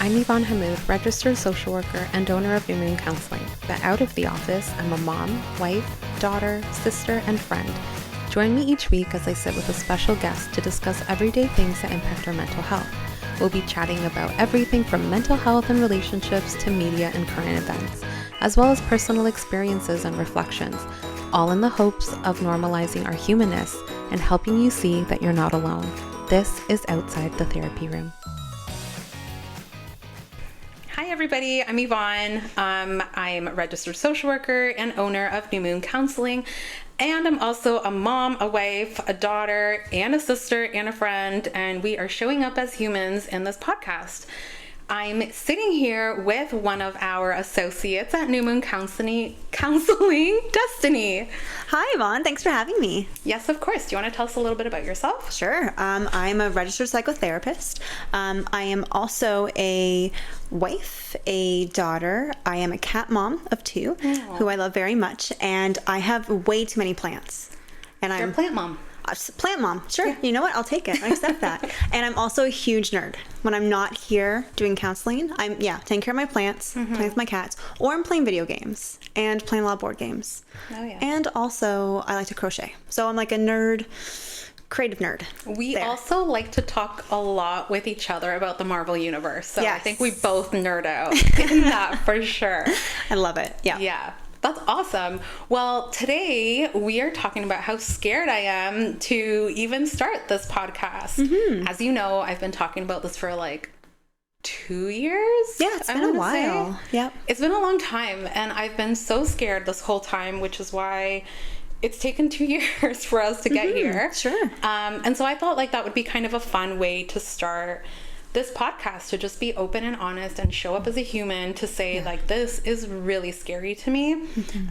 I'm Yvonne Hamoud, registered social worker and owner of New Moon Counseling. But out of the office, I'm a mom, wife, daughter, sister, and friend. Join me each week as I sit with a special guest to discuss everyday things that impact our mental health. We'll be chatting about everything from mental health and relationships to media and current events, as well as personal experiences and reflections, all in the hopes of normalizing our humanness and helping you see that you're not alone. This is Outside the Therapy Room. Hi everybody, I'm Yvonne. I'm a registered social worker and owner of New Moon Counseling, and I'm also a mom, a wife, a daughter, and a sister, and a friend, and we are showing up as humans in this podcast. I'm sitting here with one of our associates at New Moon Counseling, Destiny. Hi, Yvonne. Thanks for having me. Yes, of course. Do you want to tell us a little bit about yourself? Sure. I'm a registered psychotherapist. I am also a wife, a daughter. I am a cat mom of 2, who I love very much, and I have way too many plants. And You're a plant mom. Plant mom, sure. Yeah. You know what? I'll take it. I accept that. And I'm also a huge nerd. When I'm not here doing counseling, I'm taking care of my plants, playing with my cats, or I'm playing video games and playing a lot of board games. Oh yeah. And also, I like to crochet. So I'm like a nerd, creative nerd. We also like to talk a lot with each other about the Marvel Universe. So I think we both nerd out in that for sure. I love it. Yeah. Yeah. That's awesome. Well, today we are talking about how scared I am to even start this podcast. As you know, I've been talking about this for like 2 years. Yeah, it's been a while. Yep. It's been a long time, and I've been so scared this whole time, which is why it's taken 2 years for us to get here. Sure. And so I thought like that would be kind of a fun way to start this podcast, to just be open and honest and show up as a human, to say like, this is really scary to me,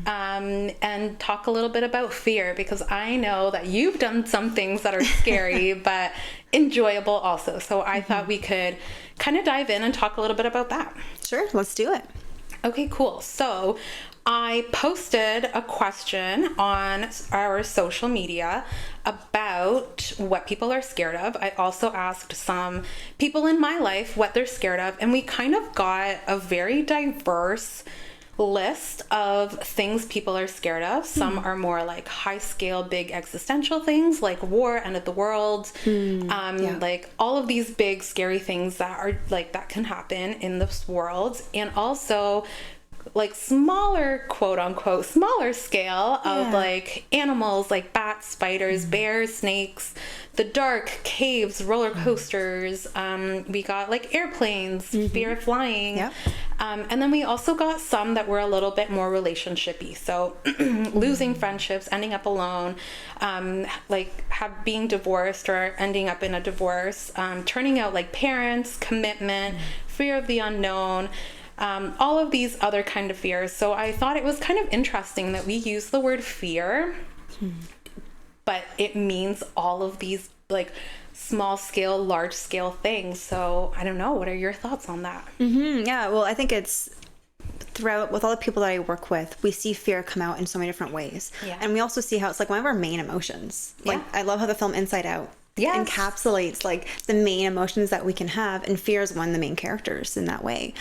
and talk a little bit about fear, because I know that you've done some things that are scary but enjoyable also. So I thought we could kind of dive in and talk a little bit about that. Sure, let's do it. Okay, cool. So I posted a question on our social media about what people are scared of. I also asked some people in my life what they're scared of, and we kind of got a very diverse list of things people are scared of. Some are more like high scale, big existential things like war, end of the world, like all of these big scary things that are like that can happen in this world, and also like smaller, quote unquote, smaller scale of like animals like bats, spiders, bears, snakes, the dark, caves, roller coasters. We got like airplanes, fear of flying. And then we also got some that were a little bit more relationshipy. So losing friendships, ending up alone, like being divorced or ending up in a divorce, turning out like parents, commitment, fear of the unknown, all of these other kind of fears. So I thought it was kind of interesting that we use the word fear, but it means all of these like small scale, large scale things. So I don't know. What are your thoughts on that? Yeah, well, I think it's throughout with all the people that I work with, we see fear come out in so many different ways. And we also see how it's like one of our main emotions. Like I love how the film Inside Out encapsulates like the main emotions that we can have, and fear is one of the main characters in that way,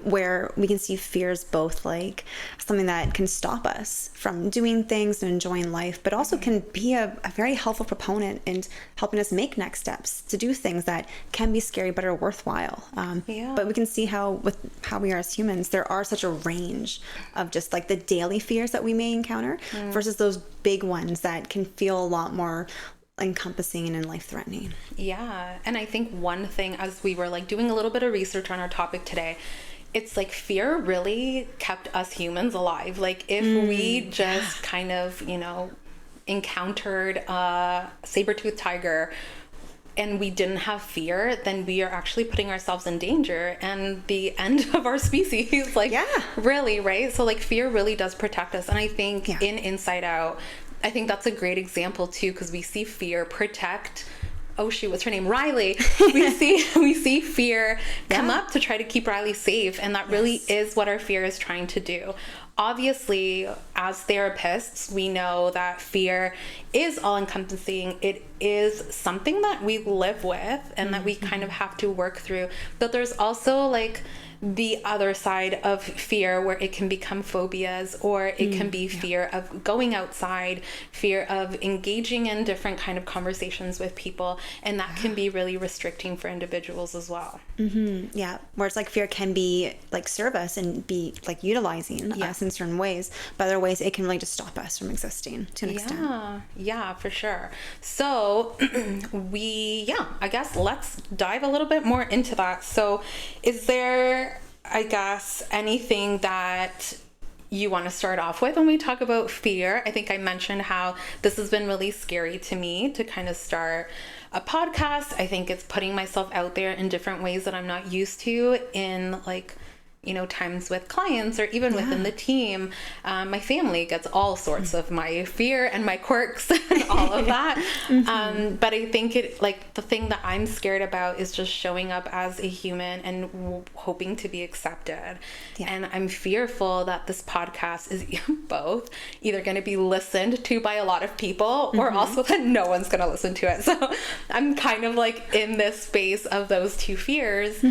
where we can see fear as both like something that can stop us from doing things and enjoying life, but also can be a very helpful proponent in helping us make next steps to do things that can be scary but are worthwhile. But we can see how with how we are as humans, there are such a range of just like the daily fears that we may encounter versus those big ones that can feel a lot more encompassing and life-threatening. And I think one thing, as we were like doing a little bit of research on our topic today, it's like fear really kept us humans alive. Like if we just kind of, you know, encountered a saber-toothed tiger and we didn't have fear, then we are actually putting ourselves in danger and the end of our species. Like really, right? So like fear really does protect us. And I think in Inside Out, I think that's a great example too, because we see fear protect. Oh shoot, what's her name? Riley. We see fear come up to try to keep Riley safe, and that really is what our fear is trying to do. obviously, as therapists, we know that fear is all encompassing. It is something that we live with and that we kind of have to work through. But there's also like the other side of fear where it can become phobias, or it can be fear of going outside, fear of engaging in different kind of conversations with people, and that can be really restricting for individuals as well. Yeah, where it's like fear can be like serve us and be like utilizing us in certain ways, but other ways it can really just stop us from existing to an extent. Yeah, for sure. So I guess let's dive a little bit more into that. So is there, I guess, anything that you want to start off with when we talk about fear? I think I mentioned how this has been really scary to me to kind of start a podcast. I think it's putting myself out there in different ways that I'm not used to in like, you know, times with clients or even within the team. My family gets all sorts of my fear and my quirks and all of that. But I think the thing that I'm scared about is just showing up as a human and hoping to be accepted. And I'm fearful that this podcast is both either going to be listened to by a lot of people or also that no one's going to listen to it. So I'm kind of like in this space of those two fears.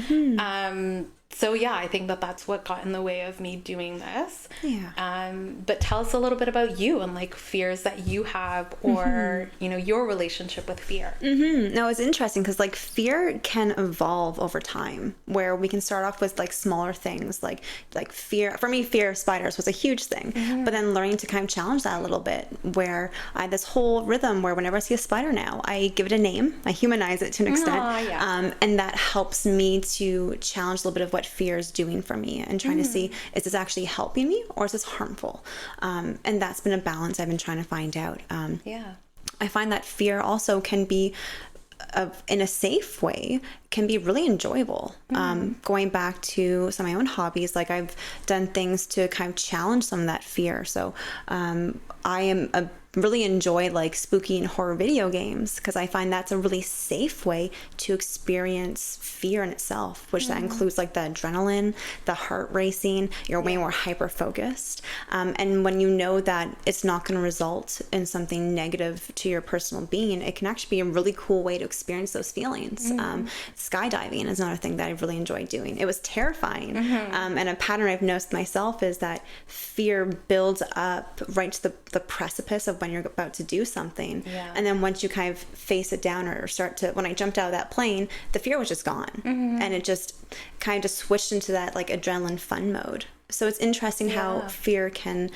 So yeah, I think that that's what got in the way of me doing this. But tell us a little bit about you and like fears that you have, or you know, your relationship with fear. No, it's interesting because like fear can evolve over time, where we can start off with like smaller things, like fear. For me, fear of spiders was a huge thing, but then learning to kind of challenge that a little bit, where I had this whole rhythm where whenever I see a spider now, I give it a name, I humanize it to an extent, and that helps me to challenge a little bit of what fear is doing for me and trying to see, is this actually helping me or is this harmful? And that's been a balance I've been trying to find out. I find that fear also can be in a safe way, can be really enjoyable. Going back to some of my own hobbies, like I've done things to kind of challenge some of that fear. So I really enjoy like spooky and horror video games because I find that's a really safe way to experience fear in itself, which that includes like the adrenaline, the heart racing, you're way more hyper focused. And when you know that it's not going to result in something negative to your personal being, it can actually be a really cool way to experience those feelings. Skydiving is another thing that I really enjoyed doing. It was terrifying. And a pattern I've noticed myself is that fear builds up right to the precipice of when you're about to do something. And then once you kind of face it down or start to, when I jumped out of that plane, the fear was just gone. And it just kind of just switched into that like adrenaline fun mode. So it's interesting how fear can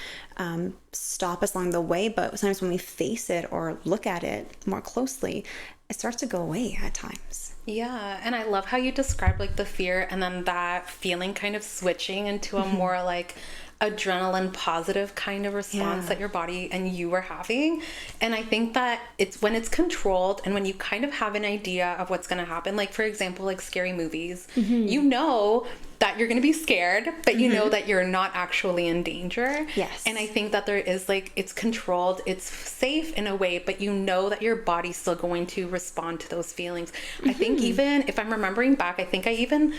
stop us along the way, but sometimes when we face it or look at it more closely, it starts to go away at times. Yeah, and I love how you described like the fear and then that feeling kind of switching into a more like adrenaline positive kind of response that your body and you were having. And I think that it's when it's controlled and when you kind of have an idea of what's going to happen, like for example, like scary movies, you know that you're going to be scared, but you know that you're not actually in danger. And I think that there is like, it's controlled, it's safe in a way, but you know that your body's still going to respond to those feelings. I think even if I'm remembering back, I think I even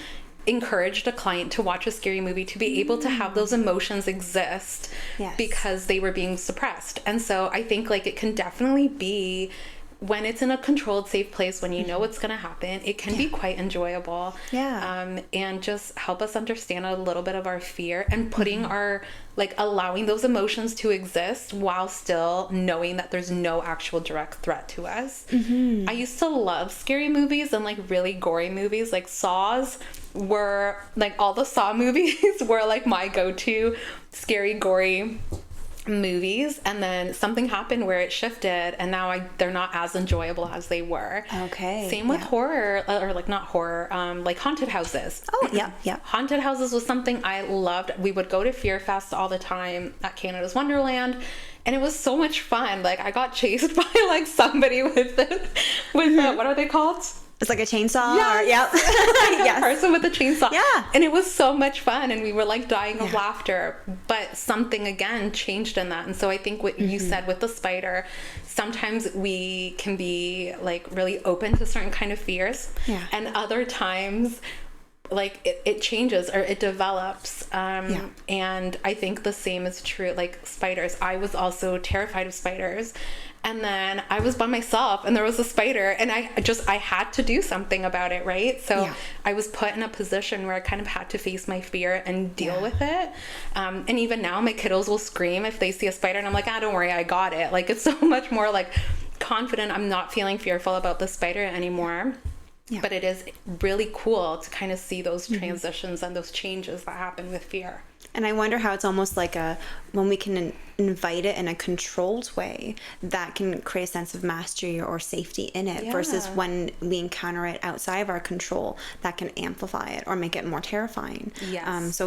encouraged a client to watch a scary movie to be able to have those emotions exist because they were being suppressed. And so I think like it can definitely be, when it's in a controlled, safe place, when you know what's going to happen, it can be quite enjoyable. And just help us understand a little bit of our fear and putting our, like allowing those emotions to exist while still knowing that there's no actual direct threat to us. I used to love scary movies and like really gory movies, like Saws were like, all the Saw movies were like my go-to scary, gory movies, and then something happened where it shifted and now they're not as enjoyable as they were. Same with horror, or like not horror, like haunted houses. Haunted houses was something I loved. We would go to Fear Fest all the time at Canada's Wonderland, and it was so much fun. Like I got chased by like somebody with what are they called? It's like a chainsaw. A person with a chainsaw. And it was so much fun, and we were like dying of laughter, but something again changed in that. And so I think what you said with the spider, sometimes we can be like really open to certain kind of fears, and other times like it changes or it develops. And I think the same is true, like spiders. I was also terrified of spiders. And then I was by myself and there was a spider and I had to do something about it, right? So I was put in a position where I kind of had to face my fear and deal with it. And even now my kiddos will scream if they see a spider and I'm like, don't worry, I got it. Like, it's so much more like confident. I'm not feeling fearful about the spider anymore. Yeah. But it is really cool to kind of see those transitions and those changes that happen with fear. And I wonder how it's almost like when we can invite it in a controlled way, that can create a sense of mastery or safety in it, versus when we encounter it outside of our control, that can amplify it or make it more terrifying. Yes.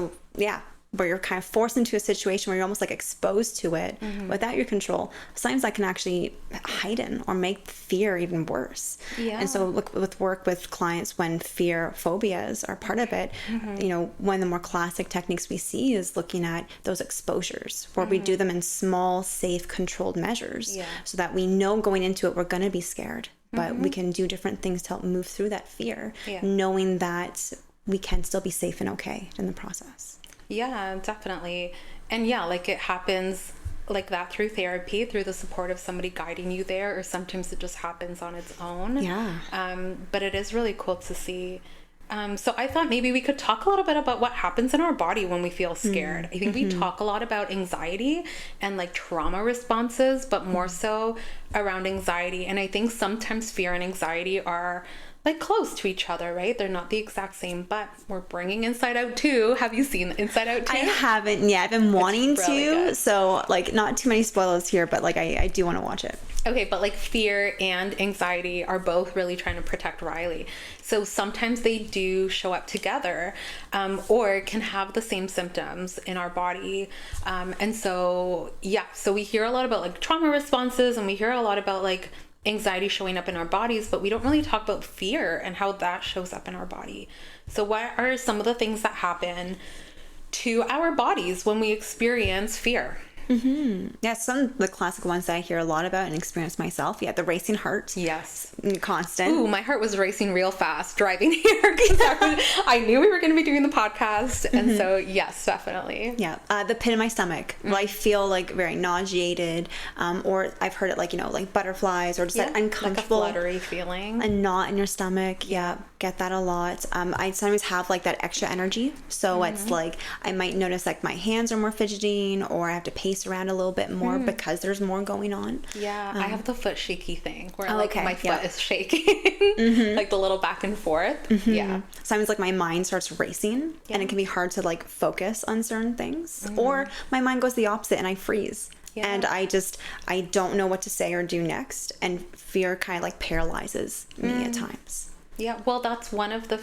Where you're kind of forced into a situation where you're almost like exposed to it without your control, sometimes that can actually heighten or make fear even worse. And so look, with work with clients, when fear phobias are part of it, one of the more classic techniques we see is looking at those exposures where we do them in small, safe, controlled measures, so that we know going into it we're going to be scared, but we can do different things to help move through that fear, knowing that we can still be safe and okay in the process. Yeah, definitely. And like it happens like that through therapy, through the support of somebody guiding you there, or sometimes it just happens on its own. But it is really cool to see. So I thought maybe we could talk a little bit about what happens in our body when we feel scared. I think we talk a lot about anxiety and like trauma responses, but more so around anxiety. And I think sometimes fear and anxiety are like close to each other, right? They're not the exact same, but we're bringing Inside Out 2. Have you seen Inside Out 2? I haven't yet. I've been wanting to, good. So like not too many spoilers here, but like I do want to watch it. Okay, but like fear and anxiety are both really trying to protect Riley. So sometimes they do show up together, or can have the same symptoms in our body. And so we hear a lot about like trauma responses, and we hear a lot about like anxiety showing up in our bodies, but we don't really talk about fear and how that shows up in our body. So what are some of the things that happen to our bodies when we experience fear? Yeah, some of the classic ones that I hear a lot about and experience myself. Yeah, the racing heart. Yes. Constant. Ooh, my heart was racing real fast driving here. I knew we were going to be doing the podcast. And so, yes, definitely. Yeah. The pit in my stomach. Well, I feel like very nauseated. Or I've heard it like, like butterflies, or just that uncomfortable. Like a fluttery feeling. A knot in your stomach. Yeah. Get that a lot. I sometimes have like that extra energy. So it's like, I might notice like my hands are more fidgeting, or I have to pace around a little bit more because there's more going on. I have the foot shaky thing where my foot is shaking, like the little back and forth. Sometimes like my mind starts racing, and it can be hard to like focus on certain things, or my mind goes the opposite and I freeze. And I don't know what to say or do next, and fear kind of like paralyzes me at times. Yeah, well, that's one of the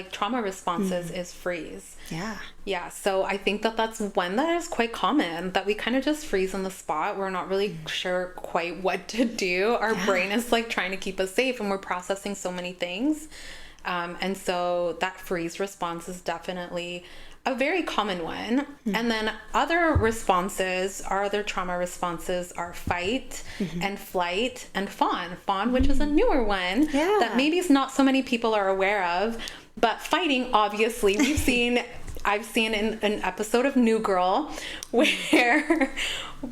trauma responses is freeze. Yeah, so I think that's one that is quite common, that we kind of just freeze on the spot. We're not really sure quite what to do. Our brain is like trying to keep us safe, and we're processing so many things. And so that freeze response is definitely a very common one. And then other trauma responses are fight and flight and fawn. Fawn, which is a newer one that maybe not so many people are aware of. But fighting, obviously, I've seen in an episode of New Girl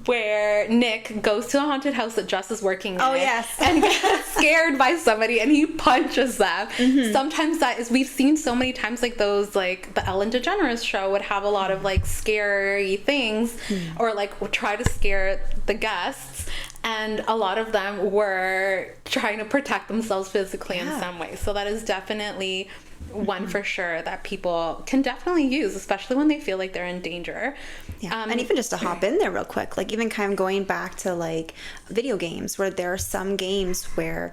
where Nick goes to a haunted house that Jess is working in. And gets scared by somebody and he punches them. Sometimes we've seen so many times like those, like the Ellen DeGeneres show would have a lot of like scary things or like would try to scare the guests. And a lot of them were trying to protect themselves physically in some way. So that is definitely one for sure that people can definitely use, especially when they feel like they're in danger. And even just to hop in there real quick, like even kind of going back to like video games, where there are some games where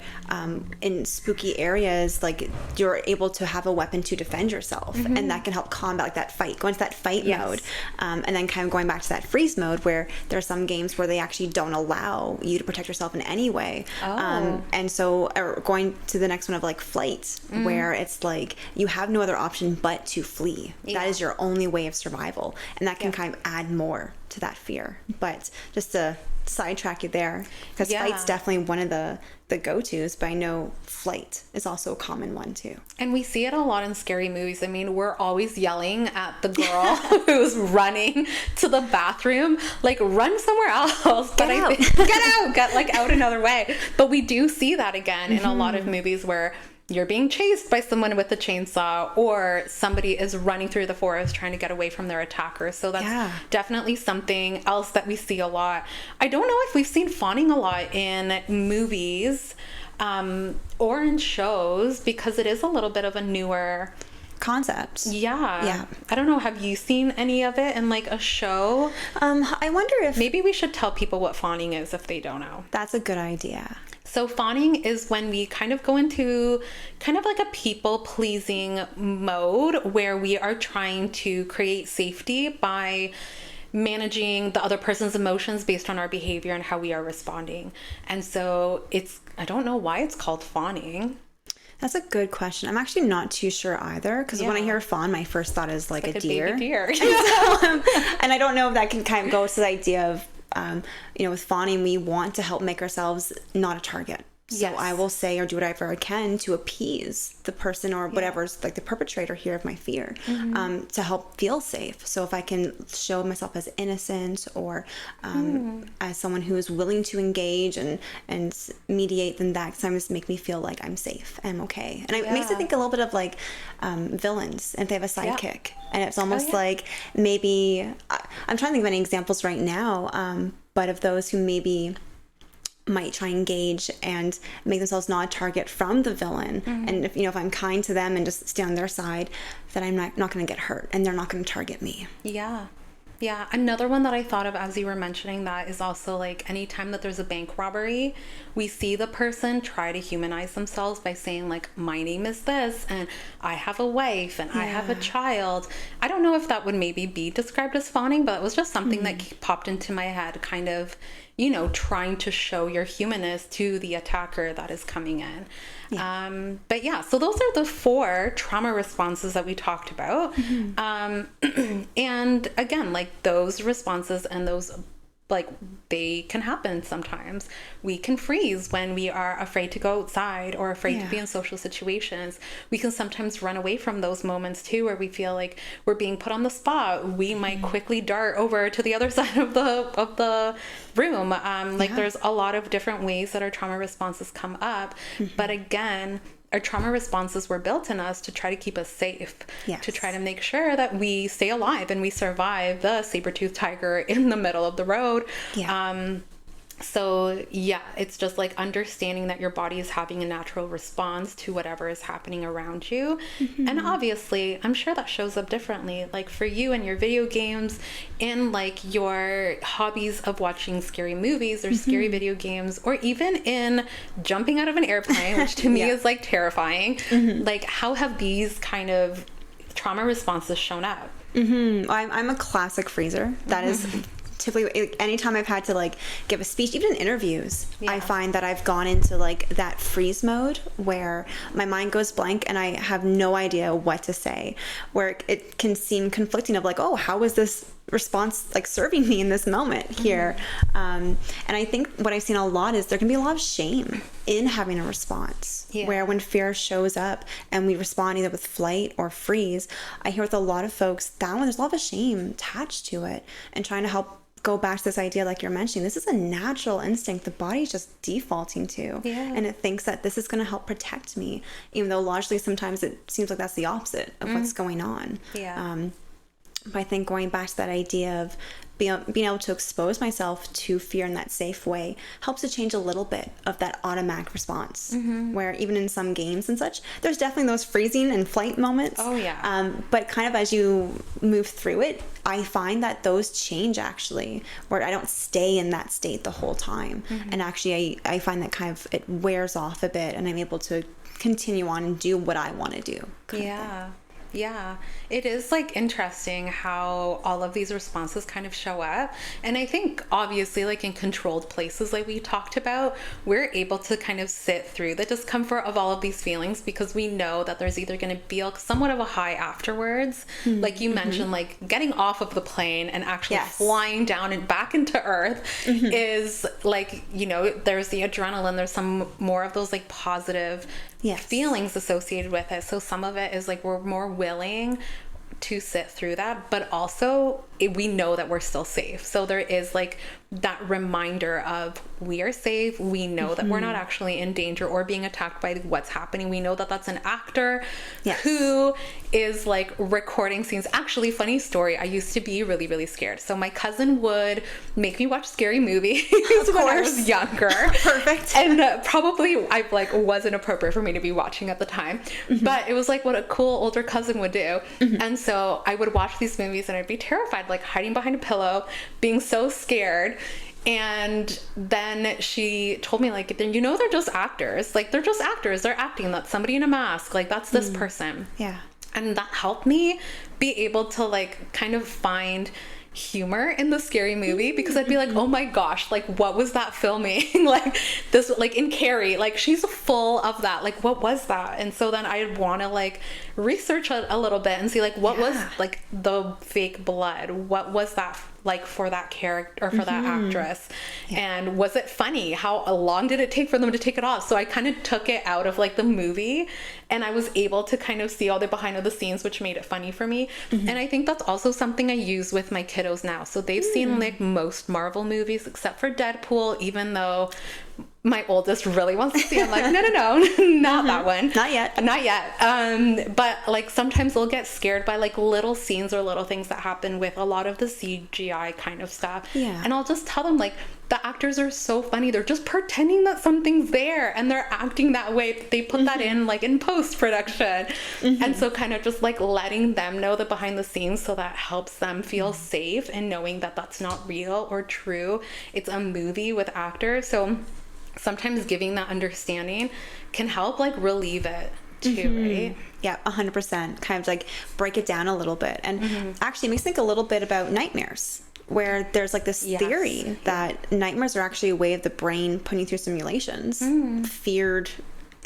in spooky areas, like you're able to have a weapon to defend yourself, and that can help combat like that fight, go into that fight mode, and then kind of going back to that freeze mode, where there are some games where they actually don't allow you to protect yourself in any way. And so going to the next one of like flight, where it's like you have no other option but to flee. That is your only way of survival, and that can kind of add more to that fear. But just to sidetrack you there, because flight's definitely one of the go-tos, but I know flight is also a common one too. And we see it a lot in scary movies. I mean, we're always yelling at the girl who's running to the bathroom, like, run somewhere else. Get out another way. But we do see that again in a lot of movies where you're being chased by someone with a chainsaw, or somebody is running through the forest trying to get away from their attacker. So that's definitely something else that we see a lot. I don't know if we've seen fawning a lot in movies or in shows, because it is a little bit of a newer concept. Yeah. I don't know. Have you seen any of it in like a show? I wonder if maybe we should tell people what fawning is if they don't know. That's a good idea. So fawning is when we kind of go into kind of like a people-pleasing mode, where we are trying to create safety by managing the other person's emotions based on our behavior and how we are responding. And so I don't know why it's called fawning. That's a good question. I'm actually not too sure either, because when I hear fawn, my first thought is like a deer. Baby deer. And I don't know if that can kind of go to the idea of with fawning, we want to help make ourselves not a target. So I will say or do whatever I can to appease the person or whatever's like the perpetrator here of my fear, to help feel safe. So if I can show myself as innocent or as someone who is willing to engage and mediate, then that sometimes make me feel like I'm safe and I'm okay. And it makes me think a little bit of like villains, and if they have a sidekick. And it's almost like maybe, I'm trying to think of any examples right now, but of those who maybe might try and engage and make themselves not a target from the villain. And if I'm kind to them and just stay on their side, then I'm not going to get hurt and they're not going to target me. Yeah. Another one that I thought of as you were mentioning that is also like anytime that there's a bank robbery, we see the person try to humanize themselves by saying like, my name is this, and I have a wife, and I have a child. I don't know if that would maybe be described as fawning, but it was just something that popped into my head, kind of, trying to show your humanness to the attacker that is coming in. But so those are the 4 trauma responses that we talked about. And again, like those responses and those, like, they can happen sometimes. We can freeze when we are afraid to go outside or afraid to be in social situations. We can sometimes run away from those moments too, where we feel like we're being put on the spot. We might quickly dart over to the other side of the room. There's a lot of different ways that our trauma responses come up. But again, our trauma responses were built in us to try to keep us safe, to try to make sure that we stay alive and we survive the saber-toothed tiger in the middle of the road. So it's just like understanding that your body is having a natural response to whatever is happening around you. And obviously, I'm sure that shows up differently. Like for you and your video games, in like your hobbies of watching scary movies or scary video games, or even in jumping out of an airplane, which to me is like terrifying. Like, how have these kind of trauma responses shown up? I'm a classic freezer. That is typically anytime I've had to like give a speech, even in interviews, I find that I've gone into like that freeze mode where my mind goes blank and I have no idea what to say, where it can seem conflicting of like, oh, how is this response like serving me in this moment here? And I think what I've seen a lot is there can be a lot of shame in having a response, where when fear shows up and we respond either with flight or freeze, I hear with a lot of folks that one, there's a lot of shame attached to it, and trying to help go back to this idea like you're mentioning, this is a natural instinct the body's just defaulting to, and it thinks that this is going to help protect me, even though logically sometimes it seems like that's the opposite of what's going on. But I think going back to that idea of being able to expose myself to fear in that safe way helps to change a little bit of that automatic response, where even in some games and such, there's definitely those freezing and flight moments. But kind of as you move through it, I find that those change actually, where I don't stay in that state the whole time. And actually I find that kind of it wears off a bit, and I'm able to continue on and do what I want to do. Yeah, it is like interesting how all of these responses kind of show up. And I think obviously like in controlled places like we talked about, we're able to kind of sit through the discomfort of all of these feelings because we know that there's either going to be somewhat of a high afterwards. Like you mentioned, like getting off of the plane and actually flying down and back into Earth is like, you know, there's the adrenaline, there's some more of those like positive feelings associated with it. So some of it is like we're more willing to sit through that, but also we know that we're still safe. So there is like that reminder of we are safe. We know that we're not actually in danger or being attacked by what's happening. We know that that's an actor who is like recording scenes. Actually, funny story, I used to be really, really scared. So my cousin would make me watch scary movies when I was younger. Perfect. And probably I like wasn't appropriate for me to be watching at the time, but it was like what a cool older cousin would do. And so I would watch these movies and I'd be terrified, like hiding behind a pillow, being so scared. And then she told me, like, you know, they're just actors. Like, they're just actors. They're acting. That's somebody in a mask. Like, that's this person. Yeah. And that helped me be able to, like, kind of find humor in the scary movie, because I'd be like, oh my gosh, like what was that filming? Like this, like in Carrie, like she's full of that, like what was that? And so then I'd want to like research a little bit and see like what was like the fake blood, what was that like for that character or for that actress, and was it funny? How long did it take for them to take it off? So I kind of took it out of like the movie, and I was able to kind of see all the behind the scenes, which made it funny for me. And I think that's also something I use with my kiddos now. So they've seen like most Marvel movies except for Deadpool, even though my oldest really wants to see. I'm like, no, not that one. Not yet. But like sometimes they'll get scared by like little scenes or little things that happen with a lot of the CGI kind of stuff. Yeah. And I'll just tell them like, the actors are so funny. They're just pretending that something's there and they're acting that way. They put that in like in post-production. And so kind of just like letting them know the behind the scenes, so that helps them feel safe and knowing that that's not real or true. It's a movie with actors. So sometimes giving that understanding can help like relieve it too, right? Yeah, 100%. Kind of like break it down a little bit. And actually it makes me think a little bit about nightmares, where there's like this theory that nightmares are actually a way of the brain putting you through simulations, feared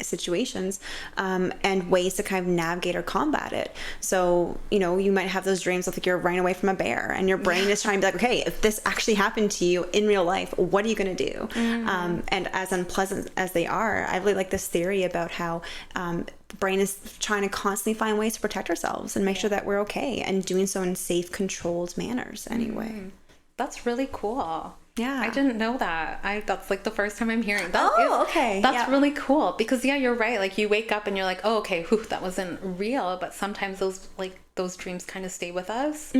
situations, and ways to kind of navigate or combat it. So, you know, you might have those dreams of like you're running away from a bear and your brain is trying to be like, okay, if this actually happened to you in real life, what are you going to do? And as unpleasant as they are, I really like this theory about how the brain is trying to constantly find ways to protect ourselves and make sure that we're okay, and doing so in safe, controlled manners anyway. That's really cool. Yeah. I didn't know that. That's like the first time I'm hearing that. Okay. That's really cool, because you're right. Like you wake up and you're like, oh, okay, whew, that wasn't real. But sometimes those dreams kind of stay with us. I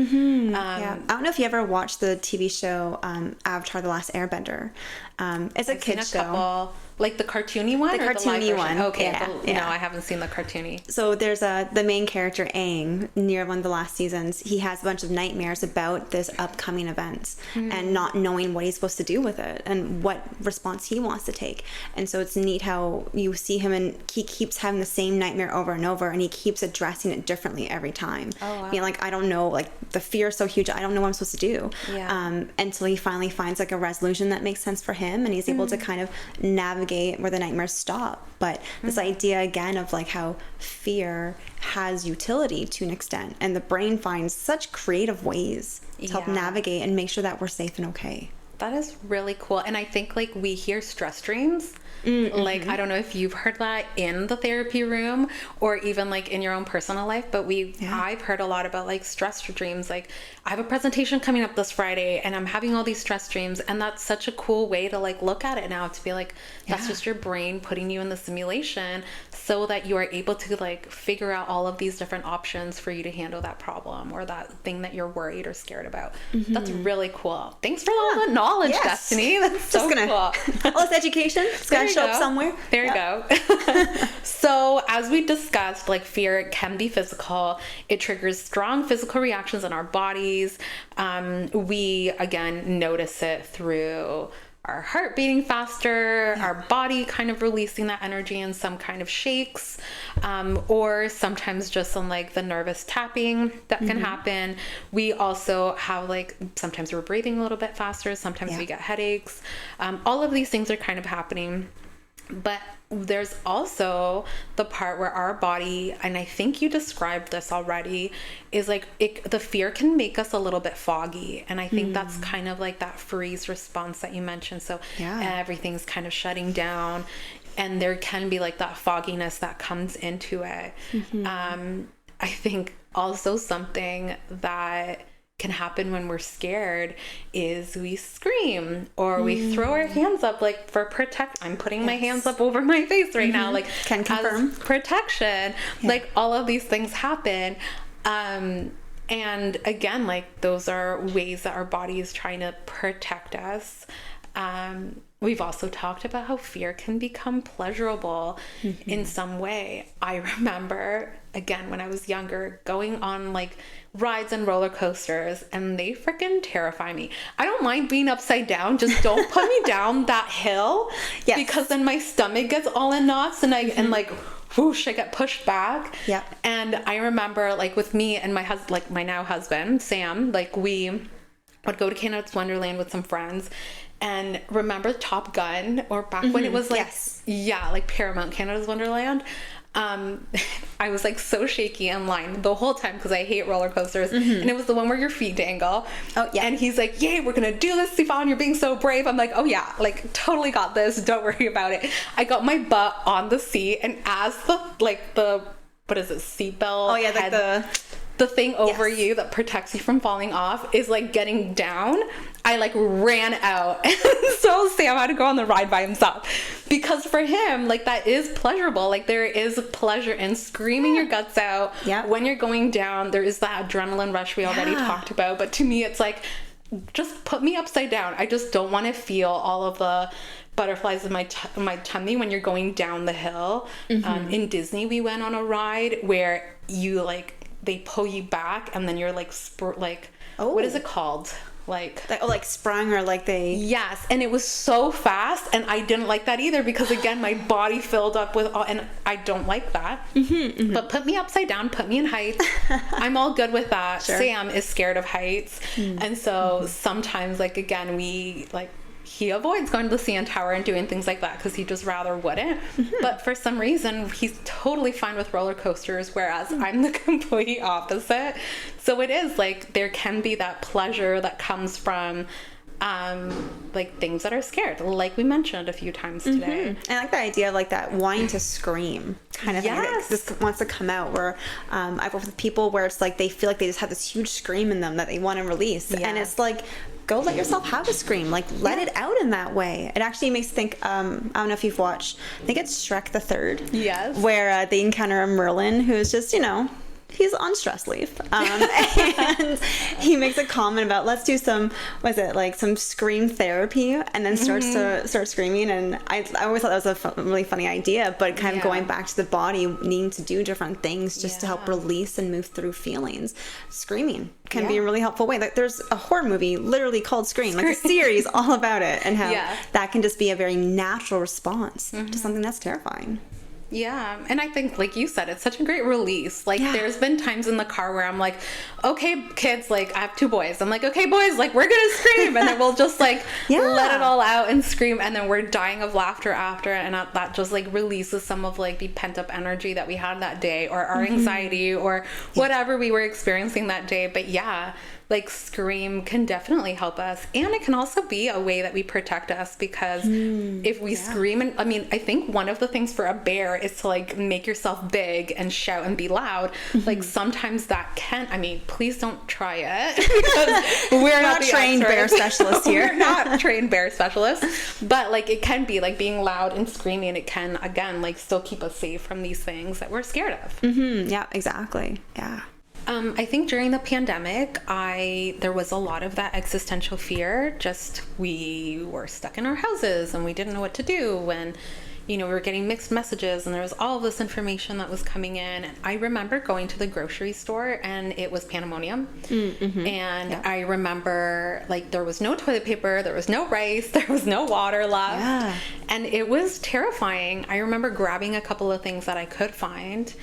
don't know if you ever watched the TV show Avatar: The Last Airbender. It's a kid's show. Couple, like the cartoony one? The cartoony one. Okay. No, I haven't seen the cartoony. So there's the main character, Aang, near one of the last seasons. He has a bunch of nightmares about this upcoming event and not knowing what he's supposed to do with it and what response he wants to take. And so it's neat how you see him and he keeps having the same nightmare over and over, and he keeps addressing it differently every time. Oh, wow. Being like, I don't know, like the fear is so huge, I don't know what I'm supposed to do. Until he finally finds like a resolution that makes sense for him, and he's able to kind of navigate where the nightmares stop. But this idea again of like how fear has utility to an extent, and the brain finds such creative ways to help navigate and make sure that we're safe and okay. That is really cool. And I think like we hear stress dreams. Like, I don't know if you've heard that in the therapy room or even like in your own personal life, but I've heard a lot about like stress dreams. Like I have a presentation coming up this Friday and I'm having all these stress dreams, and that's such a cool way to like look at it now, to be like, that's just your brain putting you in the simulation so that you are able to like figure out all of these different options for you to handle that problem or that thing that you're worried or scared about. That's really cool. Thanks for all the knowledge, Destiny. That's so cool. All this education, it's got to show up somewhere. There you go. So as we discussed, like fear can be physical. It triggers strong physical reactions in our bodies. We again notice it through our heart beating faster, our body kind of releasing that energy in some kind of shakes, or sometimes just on like the nervous tapping that can happen. We also have like, sometimes we're breathing a little bit faster, sometimes we get headaches. All of these things are kind of happening. But there's also the part where our body, and I think you described this already, is like the fear can make us a little bit foggy. And I think that's kind of like that freeze response that you mentioned. So everything's kind of shutting down, and there can be like that fogginess that comes into it. I think also something that can happen when we're scared is we scream or we throw our hands up like for I'm putting my hands up over my face right now, like can confirm protection. Like all of these things happen, and again, like those are ways that our body is trying to protect us. We've also talked about how fear can become pleasurable in some way. I remember, again, when I was younger, going on like rides and roller coasters, and they freaking terrify me. I don't mind being upside down, just don't put me down that hill, because then my stomach gets all in knots, and and like whoosh, I get pushed back. And I remember like with me and my husband, like my now husband, Sam, like we would go to Canada's Wonderland with some friends. And remember Top Gun, or back when it was like, like Paramount Canada's Wonderland. I was like so shaky in line the whole time because I hate roller coasters. And it was the one where your feet dangle. And he's like, yay, we're gonna do this, Siobhan, you're being so brave. I'm like, oh yeah, like totally got this, don't worry about it. I got my butt on the seat, and as the what is it, seatbelt like the thing over you that protects you from falling off is like getting down, I like ran out. And so Sam had to go on the ride by himself, because for him, like that is pleasurable. Like there is pleasure in screaming your guts out when you're going down. There is that adrenaline rush we already talked about. But to me, it's like, just put me upside down. I just don't want to feel all of the butterflies in my tummy when you're going down the hill. In Disney, we went on a ride where you like, they pull you back, and then you're like what is it called, like sprung, or like they and it was so fast, and I didn't like that either, because again my body filled up with and I don't like that. But put me upside down, put me in heights. I'm all good with that. Sam is scared of heights, and so sometimes like again we like, he avoids going to the CN Tower and doing things like that because he just rather wouldn't. But for some reason, he's totally fine with roller coasters, whereas I'm the complete opposite. So it is like, there can be that pleasure that comes from like things that are scared, like we mentioned a few times today. And I like the idea of like that wanting to scream kind of thing. This wants to come out, where I've worked with people where it's like they feel like they just have this huge scream in them that they want to release, and it's like, go let yourself have a scream, like let it out in that way. It actually makes me think, I don't know if you've watched, I think it's Shrek the Third, where they encounter a Merlin who's just, he's on stress leave, and he makes a comment about, let's do some scream therapy, and then start screaming. And I always thought that was a really funny idea, but kind of going back to the body needing to do different things just to help release and move through feelings. Screaming can be a really helpful way. Like there's a horror movie literally called Scream, like a series all about it, and how that can just be a very natural response to something that's terrifying. Yeah, and I think, like you said, it's such a great release. Like, there's been times in the car where I'm like, okay, kids, like, I have 2 boys. I'm like, okay, boys, like, we're gonna scream. And then we'll just, like, let it all out and scream. And then we're dying of laughter after. And that just, like, releases some of, like, the pent-up energy that we had that day, or our anxiety, or whatever we were experiencing that day. But, like, scream can definitely help us. And it can also be a way that we protect us, because if we scream, and I mean, I think one of the things for a bear is to like make yourself big and shout and be loud. Like sometimes that can, I mean, please don't try it, because we're not trained bear specialists here. We're not trained bear specialists, but like it can be like being loud and screaming. It can, again, like still keep us safe from these things that we're scared of. Yeah, exactly. Yeah. I think during the pandemic, there was a lot of that existential fear. Just we were stuck in our houses and we didn't know what to do. And, we were getting mixed messages, and there was all of this information that was coming in. And I remember going to the grocery store, and it was pandemonium. And I remember, like, there was no toilet paper, there was no rice, there was no water left. And it was terrifying. I remember grabbing a couple of things that I could find,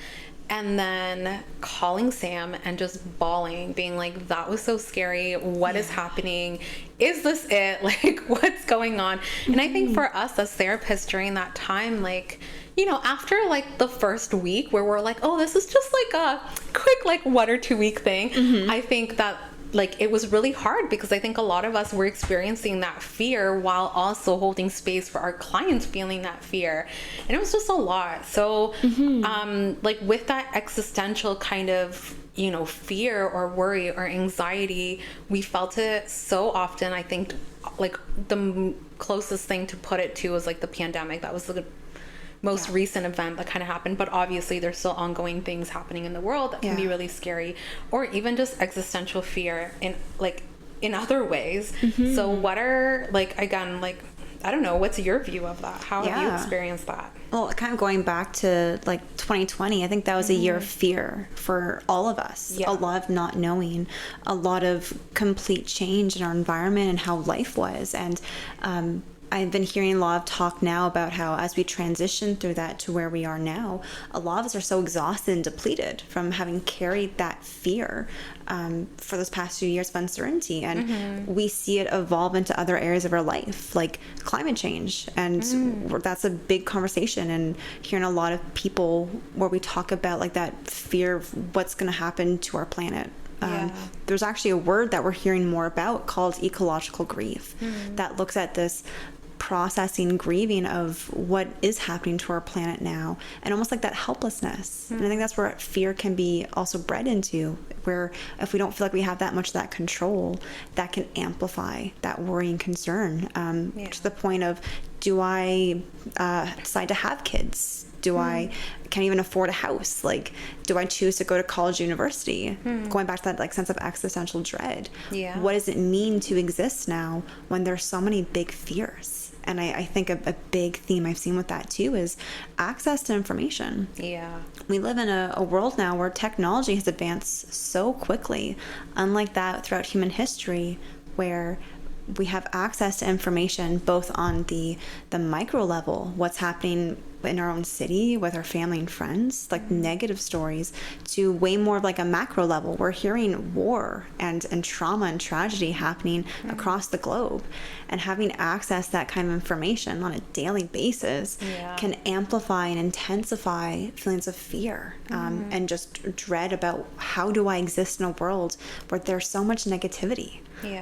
and then calling Sam and just bawling, being like, that was so scary. What is happening? Is this it? Like, what's going on? And I think for us as therapists during that time, like, after like the first week where we're like, oh, this is just like a quick, like 1 or 2 week thing. I think that, like, it was really hard because I think a lot of us were experiencing that fear while also holding space for our clients feeling that fear. And it was just a lot. So, like, with that existential kind of, fear or worry or anxiety, we felt it so often. I think, like, the closest thing to put it to was like the pandemic. That was the most recent event that kind of happened, but obviously there's still ongoing things happening in the world that can be really scary, or even just existential fear in other ways. So what are, like, again, like, I don't know, what's your view of that? How have you experienced that? Well, kind of going back to like 2020, I think that was a year of fear for all of us. A lot of not knowing, a lot of complete change in our environment and how life was. And I've been hearing a lot of talk now about how as we transition through that to where we are now, a lot of us are so exhausted and depleted from having carried that fear for those past few years of uncertainty. And we see it evolve into other areas of our life, like climate change. And that's a big conversation. And hearing a lot of people where we talk about like that fear of what's going to happen to our planet. There's actually a word that we're hearing more about called ecological grief that looks at this processing, grieving of what is happening to our planet now, and almost like that helplessness. And I think that's where fear can be also bred into, where if we don't feel like we have that much of that control, that can amplify that worry and concern to the point of, do I decide to have kids? Do I can't even afford a house? Like, do I choose to go to college, university? Going back to that like sense of existential dread. What does it mean to exist now when there's so many big fears? And I think a big theme I've seen with that too is access to information. We live in a world now where technology has advanced so quickly, unlike that throughout human history, where we have access to information both on the micro level, what's happening in our own city with our family and friends, like negative stories, to way more of like a macro level. We're hearing war and trauma and tragedy happening across the globe, and having access to that kind of information on a daily basis can amplify and intensify feelings of fear and just dread about, how do I exist in a world where there's so much negativity?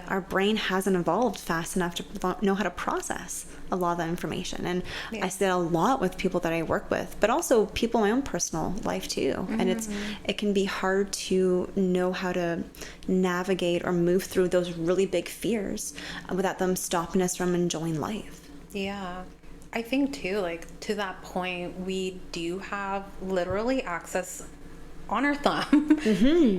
Our brain hasn't evolved fast enough to know how to process a lot of that information. And I see that a lot with people that I work with, but also people in my own personal life too. And it can be hard to know how to navigate or move through those really big fears without them stopping us from enjoying life. I think too, like, to that point, we do have literally access on our thumb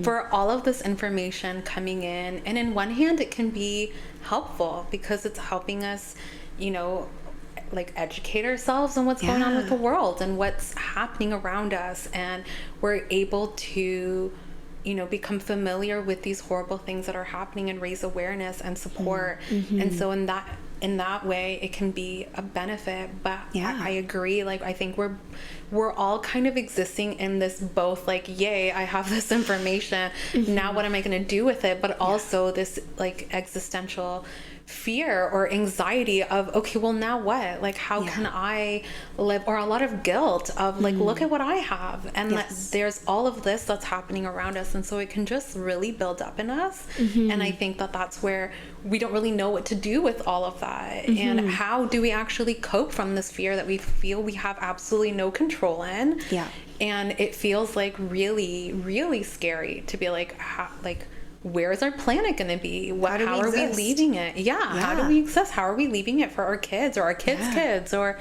for all of this information coming in. And in one hand, it can be helpful because it's helping us, like, educate ourselves on what's going on with the world and what's happening around us. And we're able to, become familiar with these horrible things that are happening and raise awareness and support. And so in that way, it can be a benefit. But I agree. Like, I think we're all kind of existing in this both, like, yay, I have this information. Now what am I going to do with it? But also this, like, existential fear or anxiety of, okay, well, now what? Like, how can I live? Or a lot of guilt of, like, look at what I have. And there's all of this that's happening around us. And so it can just really build up in us. And I think that that's where we don't really know what to do with all of that. And how do we actually cope from this fear that we feel we have absolutely no control in? And it feels like really, really scary to be like, where is our planet going to be? How are we leaving it? How do we exist? How are we leaving it for our kids or our kids' kids or,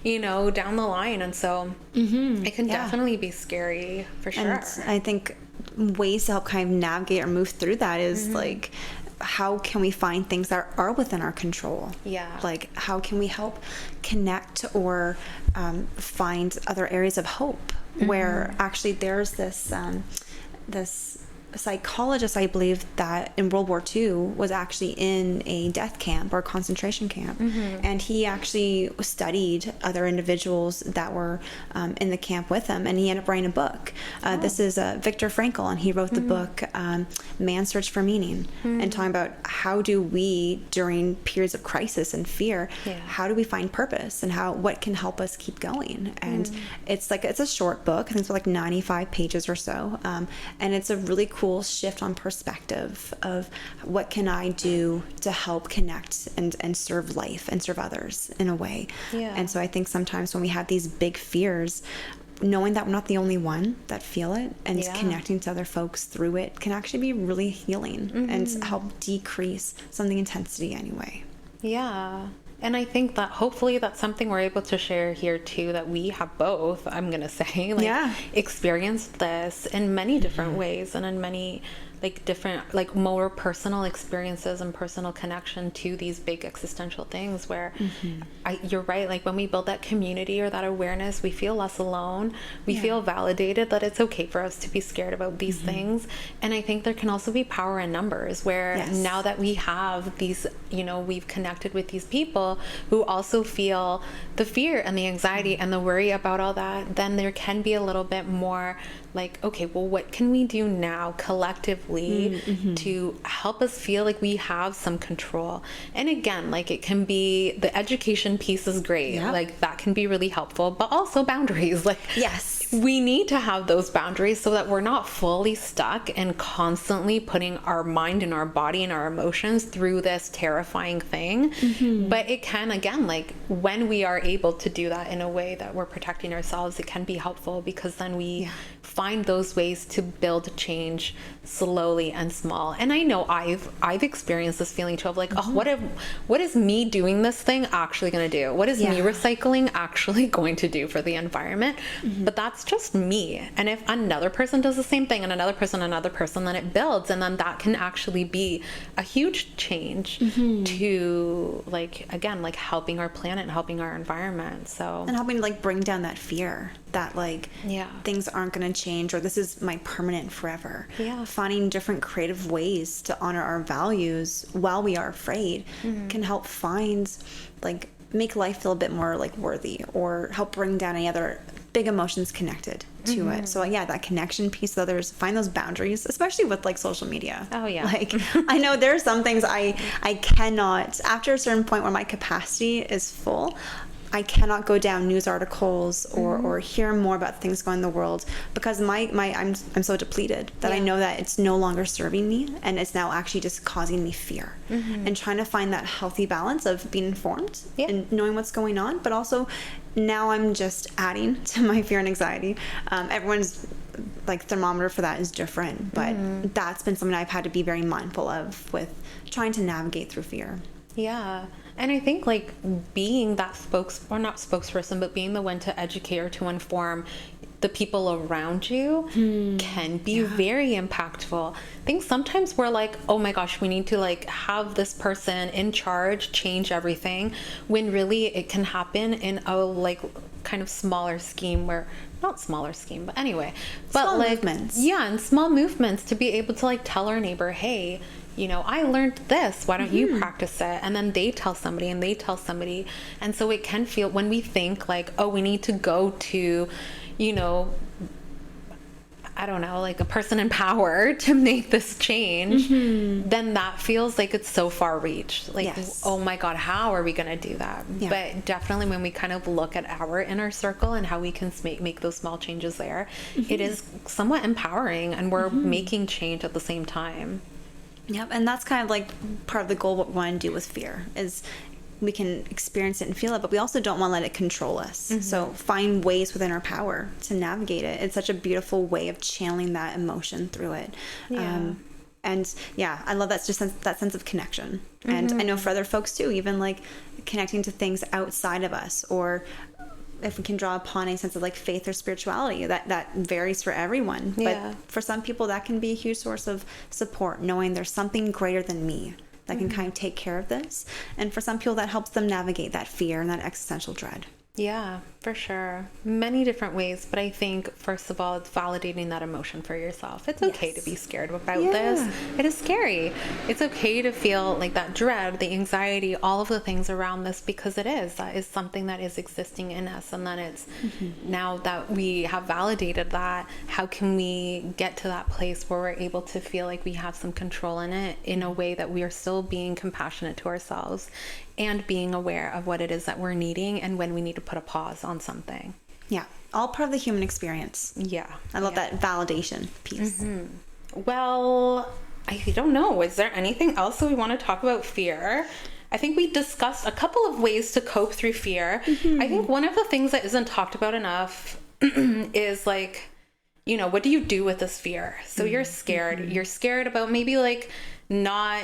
down the line? And so it can definitely be scary for sure. And I think ways to help kind of navigate or move through that is like how can we find things that are within our control? Yeah. Like, how can we help connect or find other areas of hope where actually there's this psychologist, I believe, that in World War II was actually in a death camp or concentration camp. And he actually studied other individuals that were in the camp with him, and he ended up writing a book. This is Viktor Frankl, and he wrote the book Man's Search for Meaning, and talking about how do we, during periods of crisis and fear, how do we find purpose, and what can help us keep going. And it's a short book. I think it's like 95 pages or so, and it's a really cool shift on perspective of what can I do to help connect and serve life and serve others in a way. And so I think sometimes when we have these big fears, knowing that we're not the only one that feel it, and connecting to other folks through it can actually be really healing and help decrease some of the intensity anyway. And I think that hopefully that's something we're able to share here too, that we have both, I'm going to say, experienced this in many different ways, and in many different, more personal experiences and personal connection to these big existential things where you're right. When we build that community or that awareness, we feel less alone. We feel validated that it's okay for us to be scared about these things. And I think there can also be power in numbers where now that we have these, we've connected with these people who also feel the fear and the anxiety and the worry about all that, then there can be a little bit more okay, well, what can we do now collectively to help us feel like we have some control? And again, it can be, the education piece is great. That can be really helpful, but also boundaries. We need to have those boundaries so that we're not fully stuck and constantly putting our mind and our body and our emotions through this terrifying thing. But it can, again, when we are able to do that in a way that we're protecting ourselves, it can be helpful, because then we find those ways to build change slowly and small. And I know I've experienced this feeling too of what is me doing this thing actually going to do? What is me recycling actually going to do for the environment? But that's just me. And if another person does the same thing, and another person, then it builds, and then that can actually be a huge change to again, helping our planet and helping our environment. So, and helping bring down that fear that things aren't going to change, or this is my permanent forever. Finding different creative ways to honor our values while we are afraid can help make life feel a bit more worthy, or help bring down any other big emotions connected to it. So that connection piece with others, find those boundaries, especially with social media. I know there are some things I cannot, after a certain point where my capacity is full, I cannot go down news articles or hear more about things going in the world, because I'm so depleted that I know that it's no longer serving me, and it's now actually just causing me fear. And trying to find that healthy balance of being informed and knowing what's going on, but also now I'm just adding to my fear and anxiety. Everyone's thermometer for that is different, but that's been something I've had to be very mindful of with trying to navigate through fear. And I think being that not spokesperson, but being the one to educate or to inform the people around you can be very impactful. I think sometimes we're oh my gosh, we need to have this person in charge change everything, when really it can happen in a kind of smaller scheme, where not smaller scheme, but anyway, but small movements. And small movements to be able to tell our neighbor, hey, I learned this, why don't you practice it? And then they tell somebody, and they tell somebody. And so it can feel, when we think oh, we need to go to, I don't know, a person in power to make this change, then that feels it's so far reached. Oh my God, how are we going to do that? But definitely when we kind of look at our inner circle and how we can make those small changes there, it is somewhat empowering, and we're making change at the same time. Yep, and that's kind of part of the goal, what we want to do with fear, is we can experience it and feel it, but we also don't want to let it control us. So find ways within our power to navigate it. It's such a beautiful way of channeling that emotion through it. And I love that, just that sense of connection. And I know for other folks too, even connecting to things outside of us, or if we can draw upon a sense of like faith or spirituality, that varies for everyone. But for some people, that can be a huge source of support, knowing there's something greater than me that can kind of take care of this. And for some people, that helps them navigate that fear and that existential dread. Yeah, for sure. Many different ways. But I think, first of all, it's validating that emotion for yourself. It's okay to be scared about this. It is scary. It's okay to feel like that dread, the anxiety, all of the things around this, because it is. That is something that is existing in us. And then it's now that we have validated that, how can we get to that place where we're able to feel like we have some control in it in a way that we are still being compassionate to ourselves and being aware of what it is that we're needing and when we need to put a pause on something. Yeah. All part of the human experience. Yeah. I love that validation piece. Well, I don't know. Is there anything else that we want to talk about fear? I think we discussed a couple of ways to cope through fear. I think one of the things that isn't talked about enough is like, you know, what do you do with this fear? So you're scared. You're scared about maybe like not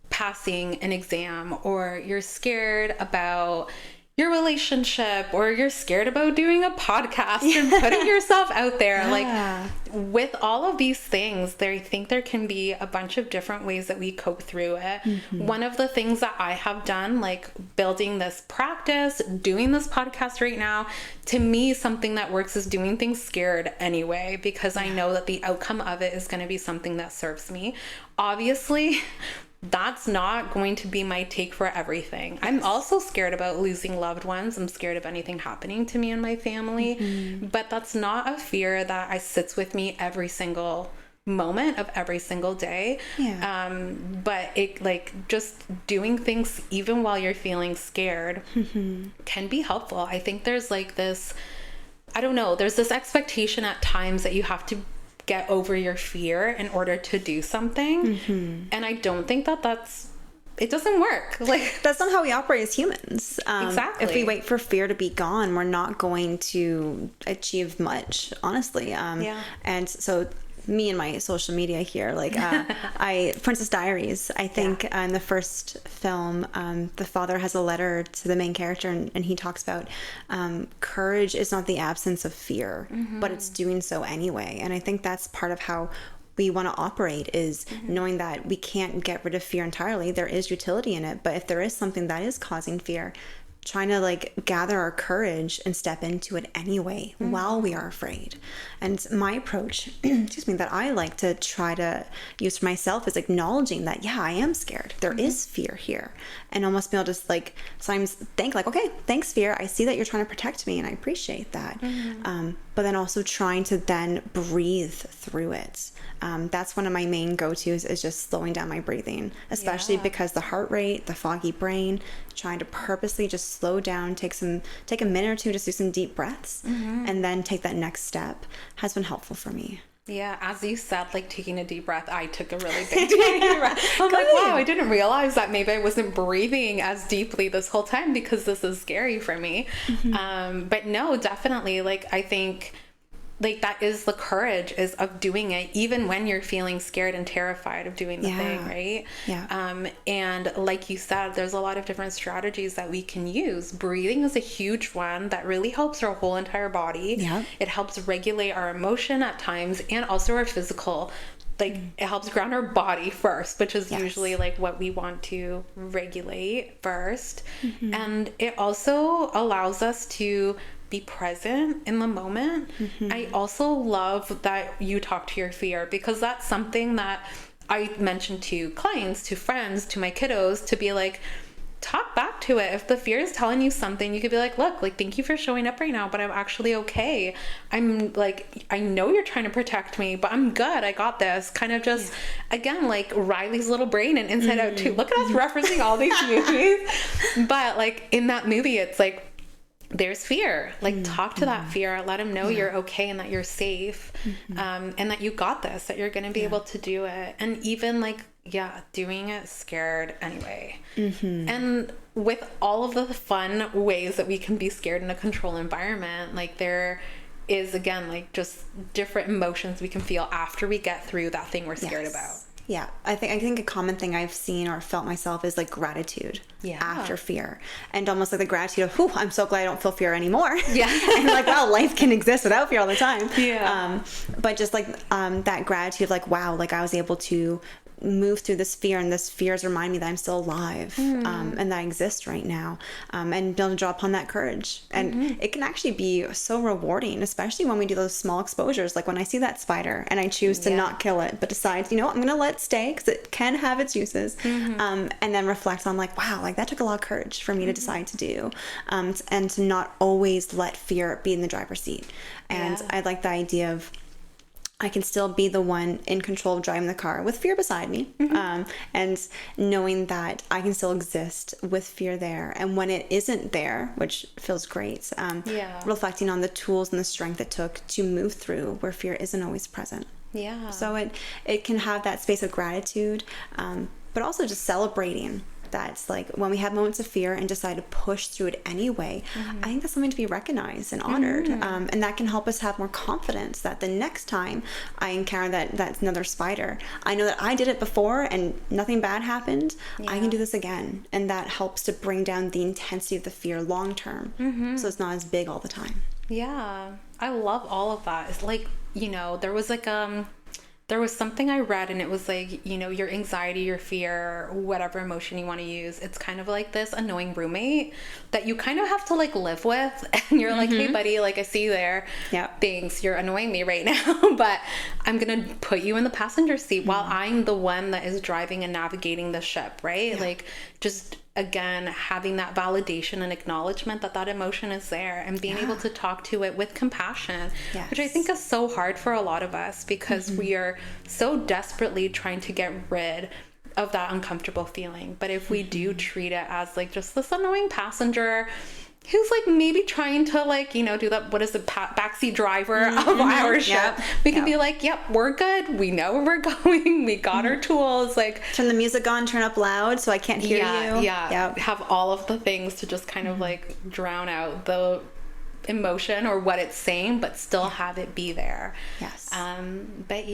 passing an exam, or you're scared about your relationship, or you're scared about doing a podcast and putting yourself out there. Like with all of these things, I think there can be a bunch of different ways that we cope through it. One of the things that I have done, like building this practice, doing this podcast right now, to me, something that works is doing things scared anyway, because I know that the outcome of it is going to be something that serves me. Obviously, that's not going to be my take for everything. I'm also scared about losing loved ones. I'm scared of anything happening to me and my family, but that's not a fear that sits with me every single moment of every single day. But it, like, just doing things even while you're feeling scared can be helpful. I think there's like this, I don't know, there's this expectation at times that you have to get over your fear in order to do something. And I don't think that it doesn't work. Like, that's not how we operate as humans. Exactly. If we wait for fear to be gone, we're not going to achieve much, honestly. And so me and my social media here, like Princess Diaries, I think in the first film, the father has a letter to the main character, and he talks about courage is not the absence of fear, but it's doing so anyway. And I think that's part of how we want to operate, is knowing that we can't get rid of fear entirely. There is utility in it, but if there is something that is causing fear, trying to like gather our courage and step into it anyway while we are afraid. And my approach, excuse me, that I like to try to use for myself is acknowledging that, yeah, I am scared. There is fear here. And almost be able to like sometimes think like, okay, thanks fear. I see that you're trying to protect me and I appreciate that. But then also trying to then breathe through it. That's one of my main go-tos, is just slowing down my breathing, especially because the heart rate, the foggy brain, trying to purposely just slow down, take a minute or two, just do some deep breaths, and then take that next step has been helpful for me. Yeah, as you said, like taking a deep breath, I took a really big deep breath. I'm like, wow, I didn't realize that maybe I wasn't breathing as deeply this whole time because this is scary for me. But no, definitely, like, I think like that is the courage is of doing it even when you're feeling scared and terrified of doing the thing, right? And like you said, there's a lot of different strategies that we can use. Breathing is a huge one that really helps our whole entire body. It helps regulate our emotion at times, and also our physical, like it helps ground our body first, which is usually like what we want to regulate first. And it also allows us to be present in the moment. I also love that you talk to your fear, because that's something that I mention to clients, to friends, to my kiddos, to be like, talk back to it. If the fear is telling you something, you could be like, look, like, thank you for showing up right now, but I'm actually okay. I'm like, I know you're trying to protect me, but I'm good. I got this. Kind of just, again, like Riley's little brain and Inside Out 2. Look at us referencing all these movies. But like in that movie, it's like, there's fear, like talk to that fear, let them know you're okay and that you're safe, and that you got this, that you're going to be able to do it. And even like, doing it scared anyway. And with all of the fun ways that we can be scared in a controlled environment, like there is, again, like just different emotions we can feel after we get through that thing we're scared about. Yeah, I think a common thing I've seen or felt myself is like gratitude after fear, and almost like the gratitude of, "Whew, I'm so glad I don't feel fear anymore." Yeah, and like, wow, life can exist without fear all the time. Yeah, but just like that gratitude of like, wow, like I was able to move through this fear, and this fear is reminding me that I'm still alive, and that I exist right now, and be able to draw upon that courage. And it can actually be so rewarding, especially when we do those small exposures, like when I see that spider and I choose to not kill it, but decide, you know what, I'm gonna let it stay because it can have its uses, and then reflect on like, wow, like that took a lot of courage for me to decide to do, and to not always let fear be in the driver's seat. And I like the idea of, I can still be the one in control of driving the car with fear beside me, and knowing that I can still exist with fear there. And when it isn't there, which feels great, reflecting on the tools and the strength it took to move through where fear isn't always present. Yeah. So it can have that space of gratitude, but also just celebrating. That's like when we have moments of fear and decide to push through it anyway. I think that's something to be recognized and honored, and that can help us have more confidence that the next time I encounter that's another spider, I know that I did it before and nothing bad happened. I can do this again, and that helps to bring down the intensity of the fear long term, so it's not as big all the time. Yeah, I love all of that. It's like, you know, there was something I read, and it was like, you know, your anxiety, your fear, whatever emotion you want to use, it's kind of like this annoying roommate that you kind of have to like live with. And you're like, hey buddy, like I see you there. Yeah. Thanks. You're annoying me right now, but I'm going to put you in the passenger seat while I'm the one that is driving and navigating the ship. Right. Yeah. Like just, again, having that validation and acknowledgement that emotion is there, and being able to talk to it with compassion, which I think is so hard for a lot of us because we are so desperately trying to get rid of that uncomfortable feeling. But if we do treat it as like just this annoying passenger who's like maybe trying to like, you know, do that, what is the backseat driver of our ship, we can be like, yep, we're good, we know where we're going, we got our tools, like turn the music on, turn up loud so I can't hear you. Have all of the things to just kind of like drown out the emotion or what it's saying, but still have it be there. But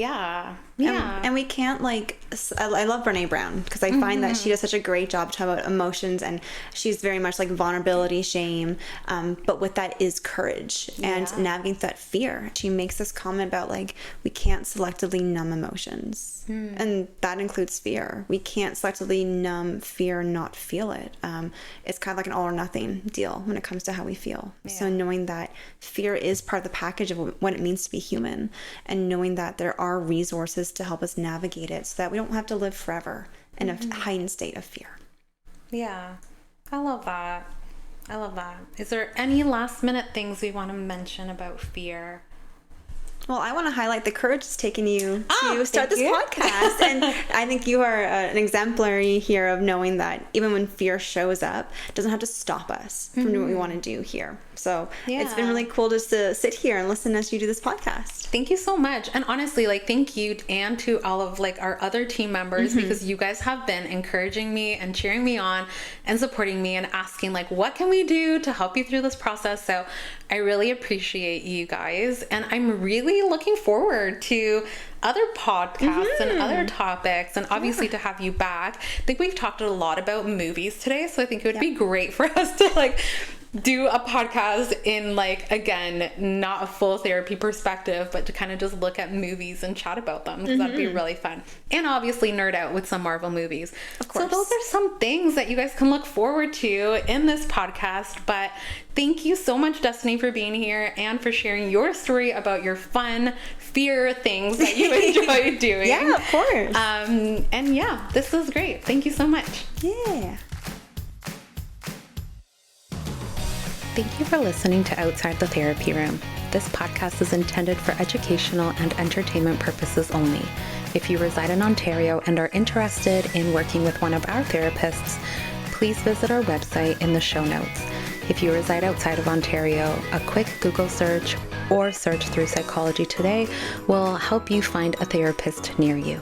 and we can't like, I love Brene Brown because I find that she does such a great job to talk about emotions, and she's very much like vulnerability, shame, but with that is courage and navigating that fear. She makes this comment about like, we can't selectively numb emotions, and that includes fear. We can't selectively numb fear and not feel it. It's kind of like an all or nothing deal when it comes to how we feel. So knowing that fear is part of the package of what it means to be human, and knowing that there are resources to help us navigate it so that we don't have to live forever in a heightened state of fear. Yeah, I love that. Is there any last minute things we want to mention about fear? Well, I want to highlight the courage it's taken you to start this podcast. And I think you are an exemplary here of knowing that even when fear shows up, it doesn't have to stop us from doing what we want to do here. So it's been really cool just to sit here and listen as you do this podcast. Thank you so much. And honestly, like, thank you and to all of like our other team members, because you guys have been encouraging me and cheering me on and supporting me and asking like, what can we do to help you through this process? So I really appreciate you guys. And I'm really looking forward to other podcasts and other topics, and obviously to have you back. I think we've talked a lot about movies today, so I think it would be great for us to like do a podcast in like, again, not a full therapy perspective, but to kind of just look at movies and chat about them, because that'd be really fun. And obviously nerd out with some Marvel movies. Of course. So those are some things that you guys can look forward to in this podcast. But thank you so much, Destiny, for being here and for sharing your story about your fun fear things that you enjoy doing. Yeah, of course. And yeah, this was great. Thank you so much. Yeah. Thank you for listening to Outside the Therapy Room. This podcast is intended for educational and entertainment purposes only. If you reside in Ontario and are interested in working with one of our therapists, please visit our website in the show notes. If you reside outside of Ontario, a quick Google search or search through Psychology Today will help you find a therapist near you.